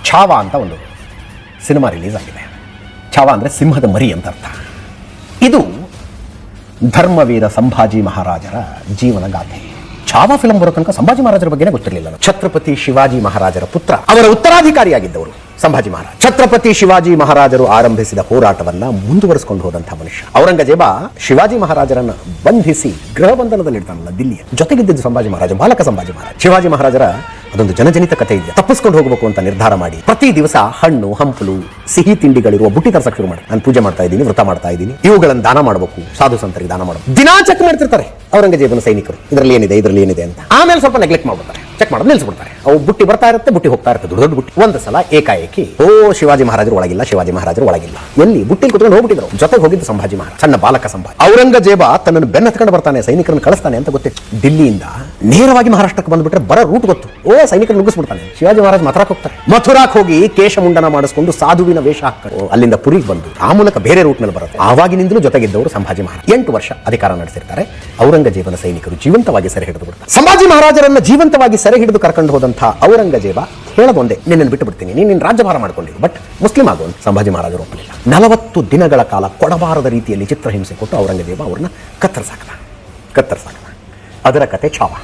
ಛಾವಾ ಅಂತ ಒಂದು cinema release ಆಗಿದೆ. ಛಾವಾ ಅಂದರೆ ಸಿಂಹದ ಮರಿ ಅಂತ ಅರ್ಥ. ಇದು ಧರ್ಮವೀರ ಸಂಭಾಜಿ ಮಹಾರಾಜರ ಜೀವನ ಗಾಥೆ. ಛಾವಾ ಫಿಲಂ ಬರೋ ತನಕ ಸಂಭಾಜಿ ಮಹಾರಾಜರ ಬಗ್ಗೆನೇ ಗೊತ್ತಿರಲಿಲ್ಲ. ಛತ್ರಪತಿ ಶಿವಾಜಿ ಮಹಾರಾಜರ ಪುತ್ರ, ಅವರ ಉತ್ತರಾಧಿಕಾರಿಯಾಗಿದ್ದವರು ಸಂಭಾಜಿ ಮಹಾರಾಜ. ಛತ್ರಪತಿ ಶಿವಾಜಿ ಮಹಾರಾಜರು ಆರಂಭಿಸಿದ ಹೋರಾಟವನ್ನ ಮುಂದುವರಿಸಿಕೊಂಡು ಹೋದಂತಹ ಮನುಷ್ಯ. ಔರಂಗಜೇಬ ಶಿವಾಜಿ ಮಹಾರಾಜರನ್ನ ಬಂಧಿಸಿ ಗೃಹ ಬಂಧನದಲ್ಲಿ ಇಡ್ತಾನಲ್ಲ ದಿಲ್ಲಿಯ. ಜೊತೆಗಿದ್ದ ಸಂಭಾಜಿ ಮಹಾರಾಜ, ಬಾಲಕ ಸಂಭಾಜಿ ಮಹಾರಾಜ. ಶಿವಾಜಿ ಮಹಾರಾಜರ ಅದೊಂದು ಜನಜನಿತ ಕಥೆ ಇದೆ. ತಪ್ಪಿಸ್ಕೊಂಡು ಹೋಗಬೇಕು ಅಂತ ನಿರ್ಧಾರ ಮಾಡಿ ಪ್ರತಿ ದಿವಸ ಹಣ್ಣು ಹಂಪಲು ಸಿಹಿ ತಿಂಡಿಗಳಿರುವ ಬುಟ್ಟಿ ತರ್ಸಕ್ಕೆ ಶುರು ಮಾಡಿ, ನಾನು ಪೂಜೆ ಮಾಡ್ತಾ ಇದ್ದೀನಿ, ವ್ರತ ಮಾಡ್ತಾ ಇದ್ದೀನಿ, ಇವುಗಳನ್ನು ದಾನ ಮಾಡಬೇಕು, ಸಾಧು ಸಂತರಿಗೆ ದಾನ ಮಾಡಬೇಕು. ದಿನಾ ಚೆಕ್ ಮಾಡ್ತಿರ್ತಾರೆ ಔರಂಗಜೇಬನ ಸೈನಿಕರು, ಇದರಲ್ಲಿ ಏನಿದೆ ಅಂತ. ಆಮೇಲೆ ಸ್ವಲ್ಪ ನೆಗ್ಲೆಕ್ಟ್ ಮಾಡ್ಬಿಡ್ತಾರೆ, ಚೆಕ್ ಮಾಡೋದು ನಿಲ್ಲಿಸ್ಬಿಡ್ತಾರೆ. ಅವು ಬುಟ್ಟಿ ಬರ್ತಾ ಇರುತ್ತೆ, ಬುಟ್ಟಿ ಹೋಗ್ತಾ ಇರುತ್ತೆ, ದೊಡ್ಡ ಬುಟ್ಟಿ. ಒಂದು ಸಲ ಏಕಾಏಕಿ ಶಿವಾಜಿ ಮಹಾರಾಜರು ಒಳಗಿಲ್ಲ, ಶಿವಾಜಿ ಮಹಾರಾಜರು ಒಳಗಿಲ್ಲ. ಎಲ್ಲಿ ಬುಟ್ಟಿ ಕುತ್ಕೊಂಡು ಹೋಗ್ಬಿಟ್ಟಿದ್ರು. ಜೊತೆಗೆ ಹೋಗಿದ್ದು ಸಂಭಾಜಿ ಮಹಾರಾಜ, ಸಣ್ಣ ಬಾಲಕ ಸಂಭಾಜಿ. ಔರಂಗಜೇಬ ತನ್ನನ್ನು ಬೆನ್ನತ್ಕೊಂಡು ಬರ್ತಾನೆ, ಸೈನಿಕರನ್ನು ಕಳಿಸ್ತಾನೆ ಅಂತ ಗೊತ್ತಿತ್ತು. ದಿಲ್ಲಿಯಿಂದ ನೇರವಾಗಿ ಮಹಾರಾಷ್ಟ್ರಕ್ಕೆ ಬಂದ್ಬಿಟ್ರೆ ಬರೋ ರೂಟ್ ಗೊತ್ತು. ಸೈನಿಕರು ನುಗ್ಗಿಸ್ಬಿಡ್ತಾನೆ. ಶಿವಾಜಿ ಮಹಾರಾಜ್ ಮಥುರಾಕ್ ಹೋಗ್ತಾರೆ. ಮಥುರಾಕ್ ಹೋಗಿ ಕೇಶಮುಂಡನ ಮಾಡಿಸ್ಕೊಂಡು ಸಾಧುವಿನ ವೇಷ ಹಾಕೊಂಡು ಅಲ್ಲಿಂದ ಪುರಿಗೆ ಬಂದು ಆ ಮೂಲಕ ಬೇರೆ ರೂಟ್ ನಲ್ಲಿ ಬರುತ್ತೆ. ಆವಾಗಿನಿಂದಲೂ ಜೊತೆಗಿದ್ದವರು ಸಂಭಾಜಿ ಮಹಾರಾಜ್. 8 ವರ್ಷ ಅಧಿಕಾರ ನಡೆಸಿರ್ತಾರೆ. ಔರಂಗಜೇಬನ ಸೈನಿಕರು ಜೀವಂತವಾಗಿ ಸೆರೆ ಹಿಡಿದು ಬಿಡ್ತಾರೆ. ಸಂಭಾಜಿ ಮಹಾರಾಜರನ್ನ ಜೀವಂತವಾಗಿ ಸೆರೆ ಹಿಡಿದು ಕರ್ಕೊಂಡು ಹೋದಂತಹ ಔರಂಗಜೇಬ ಹೇಳೋದೊಂದೇ, ನಿನ್ನನ್ನು ಬಿಟ್ಟು ಬಿಡ್ತೀನಿ, ನೀನು ರಾಜ್ಯಭಾರ ಮಾಡ್ಕೊಂಡಿರು, ಬಟ್ ಮುಸ್ಲಿಂ ಆಗುವಂತ ಸಂಭಾಜಿ ಮಹಾರಾಜರು ಒಪ್ಪಲಿಲ್ಲ. 40 ದಿನಗಳ ಕಾಲ ಕೊಡಬಾರದ ರೀತಿಯಲ್ಲಿ ಚಿತ್ರಹಿಂಸೆ ಕೊಟ್ಟು ಔರಂಗಜೇಬ ಅವ್ರನ್ನ ಕತ್ತರಿಸಾಕದ. ಅದರ ಕತೆ ಛಾವಾ.